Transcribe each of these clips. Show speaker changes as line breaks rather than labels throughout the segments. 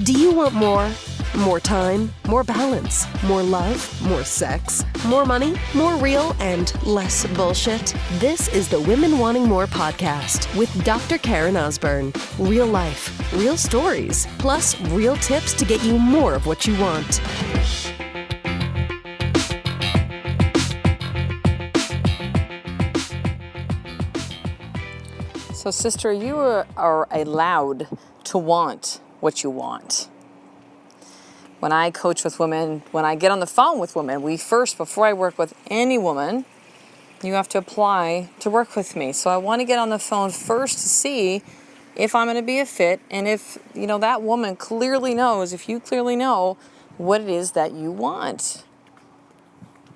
Do you want more? More time, more balance, more love, more sex, more money, more real, and less bullshit? This is the Women Wanting More podcast with Dr. Karen Osborne. Real life, real stories, plus real tips to get you more of what you want.
So, sister, you are allowed to want what you want. When I coach with women, when I get on the phone with women, before I work with any woman, you have to apply to work with me. So I want to get on the phone first to see if I'm going to be a fit, and if, that woman clearly knows, if you clearly know what it is that you want.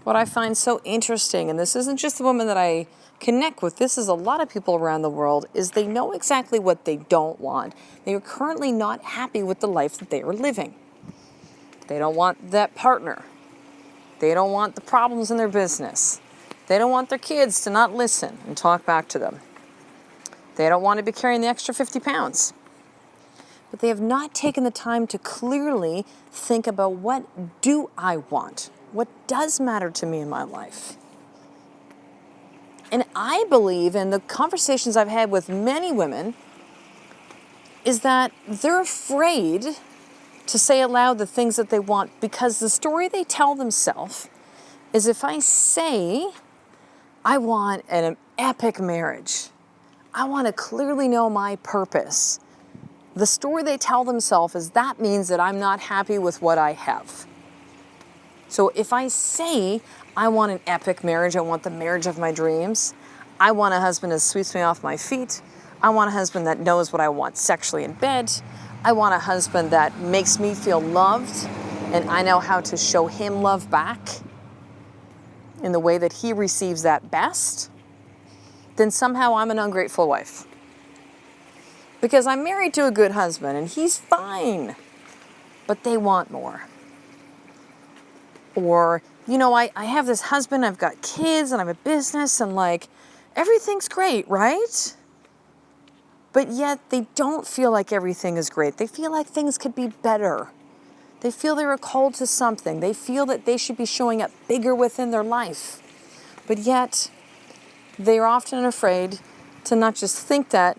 What I find so interesting, and this isn't just the woman that I connect with, this is a lot of people around the world, is they know exactly what they don't want. They are currently not happy with the life that they are living. They don't want that partner. They don't want the problems in their business. They don't want their kids to not listen and talk back to them. They don't want to be carrying the extra 50 pounds. But they have not taken the time to clearly think about, what do I want? What does matter to me in my life? And I believe, in the conversations I've had with many women, is that they're afraid to say aloud the things that they want, because the story they tell themselves is, if I say I want an epic marriage, I want to clearly know my purpose, the story they tell themselves is that means that I'm not happy with what I have. So if I say I want an epic marriage, I want the marriage of my dreams, I want a husband that sweeps me off my feet, I want a husband that knows what I want sexually in bed, I want a husband that makes me feel loved, and I know how to show him love back in the way that he receives that best, then somehow I'm an ungrateful wife. Because I'm married to a good husband and he's fine, but they want more. Or, I have this husband, I've got kids, and I have a business, and everything's great, right? But yet they don't feel like everything is great. They feel like things could be better. They feel they were called to something. They feel that they should be showing up bigger within their life. But yet they are often afraid to not just think that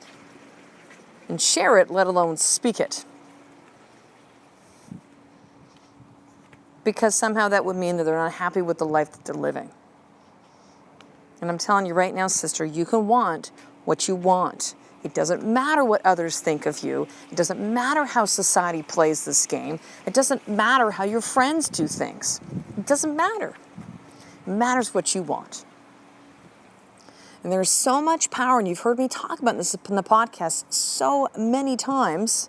and share it, let alone speak it. Because somehow that would mean that they're not happy with the life that they're living. And I'm telling you right now, sister, you can want what you want. It doesn't matter what others think of you. It doesn't matter how society plays this game. It doesn't matter how your friends do things. It doesn't matter. It matters what you want. And there's so much power, and you've heard me talk about this in the podcast so many times.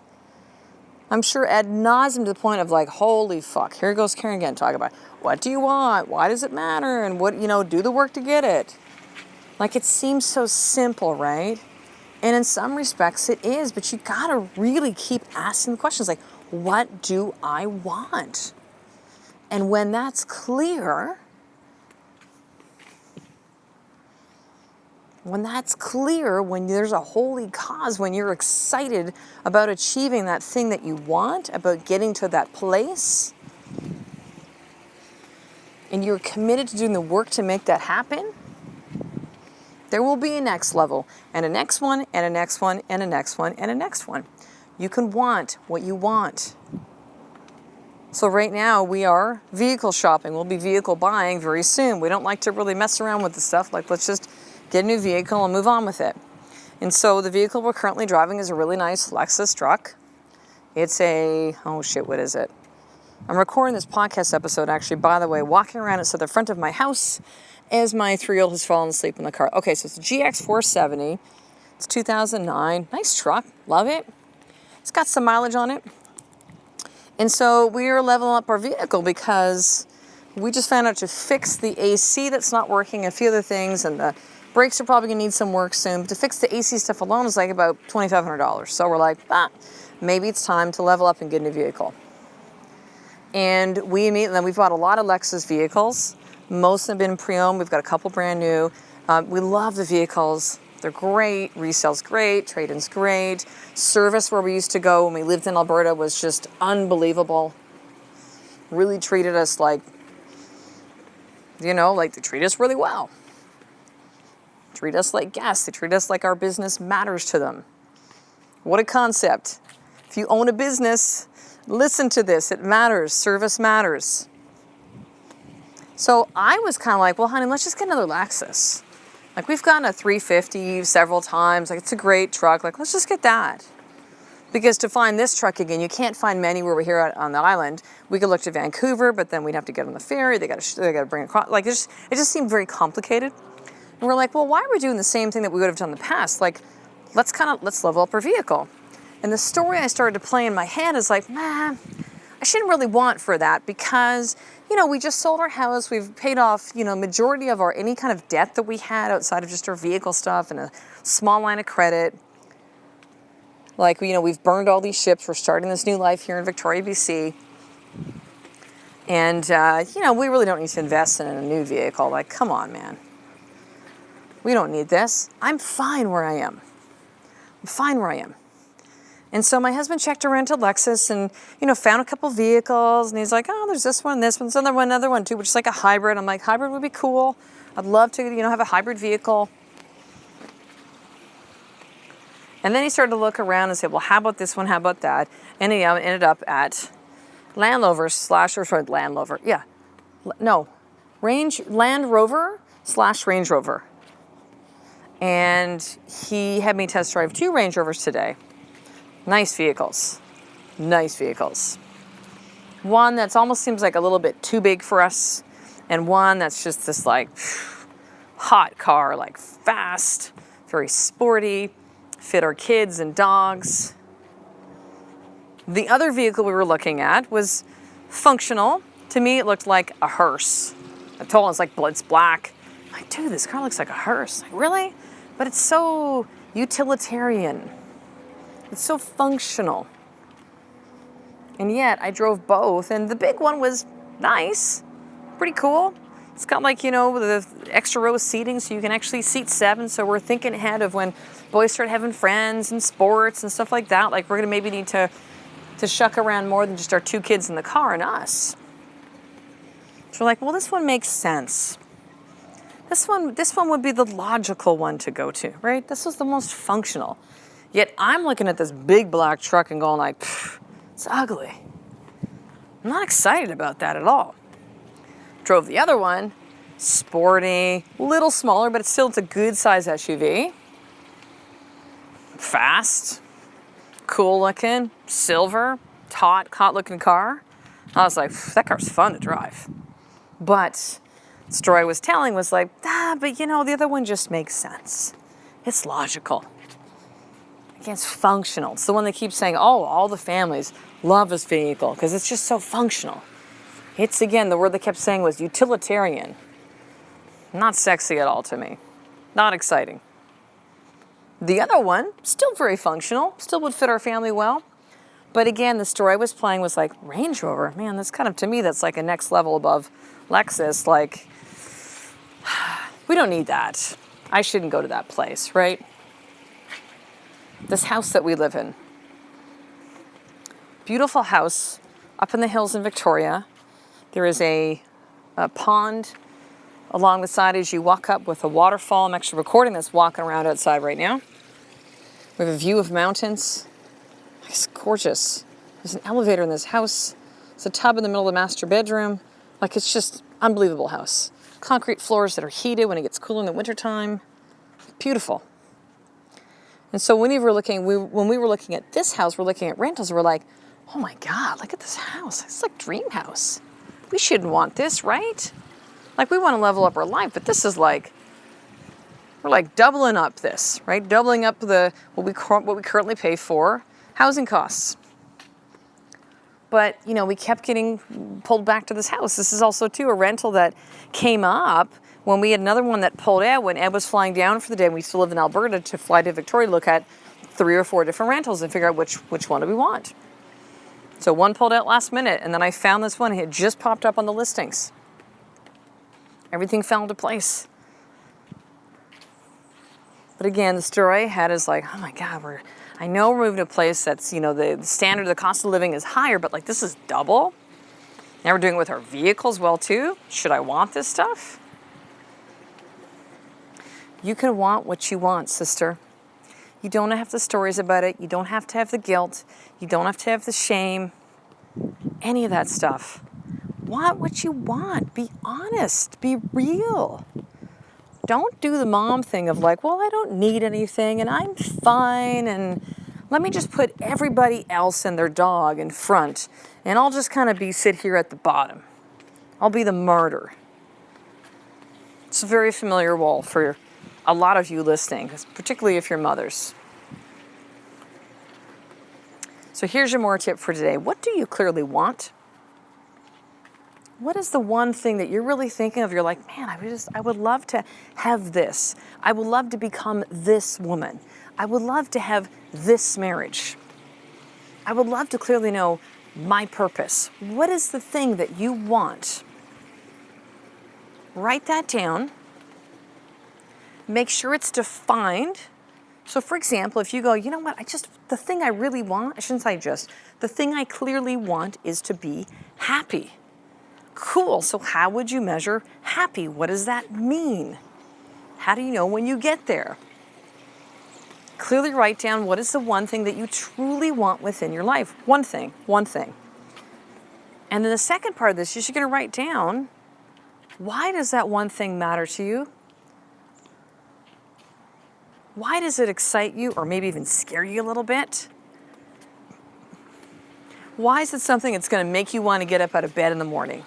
I'm sure ad nauseum, to the point of holy fuck, here goes Karen again, talking about what do you want? Why does it matter? And what, do the work to get it. It seems so simple, right? And in some respects it is, but you gotta really keep asking the questions what do I want? And when that's clear, when there's a holy cause, when you're excited about achieving that thing that you want, about getting to that place, and you're committed to doing the work to make that happen, there will be a next level, and a next one, and a next one, and a next one, and a next one. You can want what you want. So right now we are vehicle shopping. We'll be vehicle buying very soon. We don't like to really mess around with the stuff. Let's just get a new vehicle and move on with it. And so the vehicle we're currently driving is a really nice Lexus truck. It's what is it? I'm recording this podcast episode, actually, by the way, walking around to the front of my house as my 3-year-old has fallen asleep in the car. Okay, so it's a GX470. It's 2009. Nice truck. Love it. It's got some mileage on it. And so we are leveling up our vehicle because we just found out to fix the AC that's not working, a few other things, and the brakes are probably going to need some work soon. But to fix the AC stuff alone is about $2,500. So we're maybe it's time to level up and get a new vehicle. And we bought a lot of Lexus vehicles. Most have been pre-owned. We've got a couple brand new. We love the vehicles. They're great. Resale's great. Trade-in's great. Service where we used to go when we lived in Alberta was just unbelievable. Really treated us like, like they treat us really well. Treat us like guests. They treat us like our business matters to them. What a concept. If you own a business, listen to this. It matters. Service matters. So I was kind of like, well, honey, let's just get another Lexus. Like, we've gotten a 350 several times. Like, it's a great truck. Like, let's just get that. Because to find this truck again, you can't find many where we're here on the island. We could look to Vancouver, but then we'd have to get on the ferry. They got to bring it across. Like, it just seemed very complicated. And we're like, well, why are we doing the same thing that we would have done in the past? Like, let's level up our vehicle. And the story I started to play in my head is like, I shouldn't really want for that because, we just sold our house. We've paid off, majority of any kind of debt that we had outside of just our vehicle stuff and a small line of credit. Like, we've burned all these ships. We're starting this new life here in Victoria, BC. And, we really don't need to invest in a new vehicle. Like, come on, man. We don't need this. I'm fine where I am. And so my husband checked a rental Lexus and, found a couple vehicles. And he's like, oh, there's this one, this one, another one too, which is like a hybrid. I'm like, hybrid would be cool. I'd love to, have a hybrid vehicle. And then he started to look around and say, well, how about this one? How about that? And he ended up at Land Rover / Range Rover. And he had me test drive 2 Range Rovers today. Nice vehicles. One that's almost seems like a little bit too big for us, and one that's just this like hot car, like fast, very sporty, fit our kids and dogs. The other vehicle we were looking at was functional. To me, it looked like a hearse. I told him it's black. I'm like, dude, this car looks like a hearse. Like, really? But it's so utilitarian. It's so functional. And yet I drove both, and the big one was nice, pretty cool. It's got the extra row of seating so you can actually seat 7. So we're thinking ahead of when boys start having friends and sports and stuff like that. Like, we're gonna maybe need to shuck around more than just our 2 kids in the car and us. So we're like, well, this one makes sense. This one would be the logical one to go to, right? This was the most functional. Yet I'm looking at this big black truck and going like, it's ugly. I'm not excited about that at all. Drove the other one, sporty, little smaller, but it's a good size SUV. Fast, cool looking, silver, hot looking car. I was like, that car's fun to drive. But the story I was telling was like, but the other one just makes sense. It's logical. It's functional. It's the one that keeps saying, oh, all the families love this vehicle because it's just so functional. It's, again, the word they kept saying was utilitarian. Not sexy at all to me. Not exciting. The other one, still very functional, still would fit our family well. But again, the story I was playing was like, Range Rover, man, that's kind of, to me, that's like a next level above Lexus. Like, we don't need that. I shouldn't go to that place, right? This house that we live in. Beautiful house up in the hills in Victoria. There is a pond along the side as you walk up with a waterfall. I'm actually recording this walking around outside right now. We have a view of mountains. It's gorgeous. There's an elevator in this house. There's a tub in the middle of the master bedroom. Like, it's just unbelievable house. Concrete floors that are heated when it gets cool in the wintertime. Beautiful. And so when we were looking at this house, we're looking at rentals, we're like, oh my God, look at this house. It's like dream house. We shouldn't want this, right? Like, we want to level up our life, but this is like, we're like doubling up this, right? Doubling up what we currently pay for housing costs. But, we kept getting pulled back to this house. This is also, too, a rental that came up when we had another one that pulled out when Ed was flying down for the day. And we still live in Alberta to fly to Victoria to look at 3 or 4 different rentals and figure out which one do we want. So one pulled out last minute, and then I found this one. It had just popped up on the listings. Everything fell into place. But again, the story I had is like, oh my God, I know we're moving to a place that's, the standard, the cost of living is higher, but like this is double. Now we're doing it with our vehicles well too. Should I want this stuff? You can want what you want, sister. You don't have the stories about it. You don't have to have the guilt. You don't have to have the shame. Any of that stuff. Want what you want. Be honest. Be real. Don't do the mom thing of like, well, I don't need anything and I'm fine and let me just put everybody else and their dog in front and I'll just kind of sit here at the bottom. I'll be the martyr. It's a very familiar role for a lot of you listening, particularly if you're mothers. So here's your more tip for today. What do you clearly want? What is the one thing that you're really thinking of? You're like, man, I would love to have this. I would love to become this woman. I would love to have this marriage. I would love to clearly know my purpose. What is the thing that you want? Write that down. Make sure it's defined. So for example, if you go, you know what, the thing I really want, the thing I clearly want is to be happy. Cool, so how would you measure happy? What does that mean? How do you know when you get there? Clearly write down what is the one thing that you truly want within your life. One thing. And then the second part of this is you're going to write down, why does that one thing matter to you? Why does it excite you or maybe even scare you a little bit? Why is it something that's going to make you want to get up out of bed in the morning?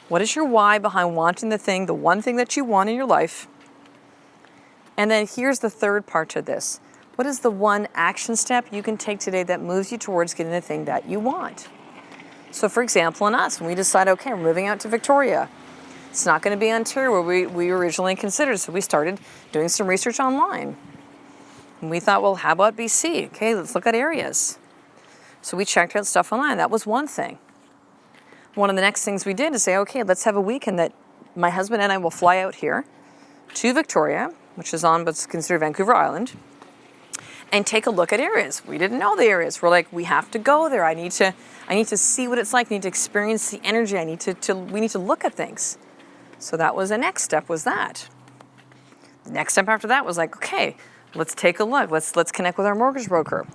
What is your why behind wanting the one thing that you want in your life? And then here's the third part to this. What is the one action step you can take today that moves you towards getting the thing that you want? So for example, in us, when we decide, okay, we're moving out to Victoria. It's not going to be Ontario where we originally considered. So we started doing some research online. And we thought, well, how about BC? Okay, let's look at areas. So we checked out stuff online. That was one thing. One of the next things we did is say, okay, let's have a weekend that my husband and I will fly out here to Victoria, which is on what's considered Vancouver Island, and take a look at areas. We didn't know the areas. We're like, we have to go there. I need to see what it's like. I need to experience the energy. We need to look at things. So that was the next step, was that. The next step after that was like, okay, let's take a look. Let's connect with our mortgage broker.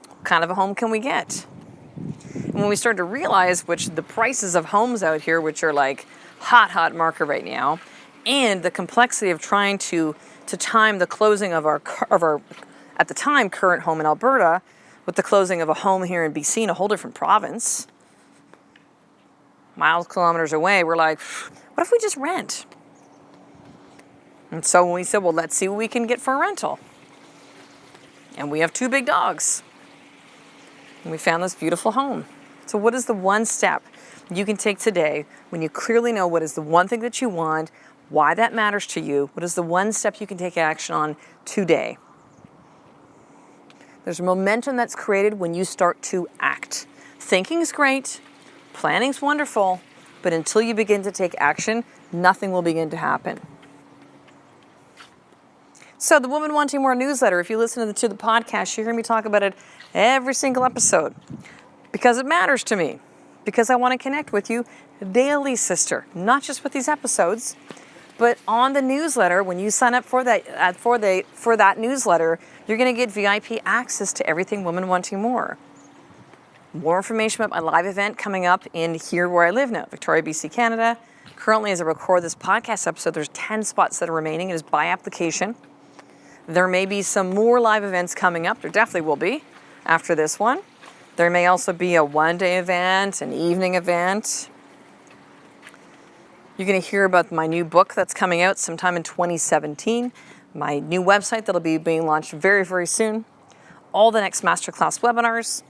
What kind of a home can we get? And when we started to realize the prices of homes out here, which are like hot market right now, and the complexity of trying to time the closing of our at the time current home in Alberta with the closing of a home here in BC in a whole different province, kilometers away, we're like, what if we just rent? And so when we said, well, let's see what we can get for a rental. And we have 2 big dogs. And we found this beautiful home. So what is the one step you can take today when you clearly know what is the one thing that you want, why that matters to you? What is the one step you can take action on today? There's momentum that's created when you start to act. Thinking is great, planning's wonderful, but until you begin to take action, nothing will begin to happen. So the Woman Wanting More newsletter, if you listen to the podcast, you hear me talk about it every single episode because it matters to me, because I want to connect with you daily, sister, not just with these episodes, but on the newsletter. When you sign up for that newsletter, you're going to get VIP access to everything Woman Wanting More. More information about my live event coming up in here where I live now, Victoria, BC, Canada. Currently, as I record this podcast episode, there's 10 spots that are remaining. It is by application. There may be some more live events coming up. There definitely will be after this one. There may also be a one-day event, an evening event. You're going to hear about my new book that's coming out sometime in 2017. My new website that'll be being launched very, very soon. All the next masterclass webinars.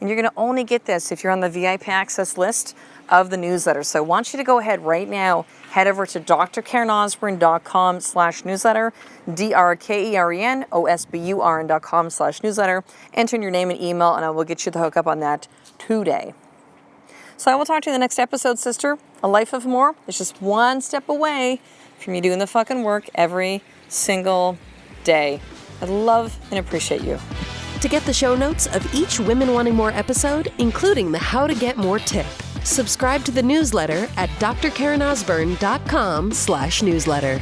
And you're going to only get this if you're on the VIP access list of the newsletter. So I want you to go ahead right now, head over to drkarenosborne.com/newsletter, drkerenosburn.com/newsletter, enter in your name and email, and I will get you the hookup on that today. So I will talk to you in the next episode, sister. A life of more is just one step away. from you doing the fucking work every single day. I love and appreciate you.
To get the show notes of each Women Wanting More episode, including the How to Get More tip, subscribe to the newsletter at drkarenosburn.com/newsletter.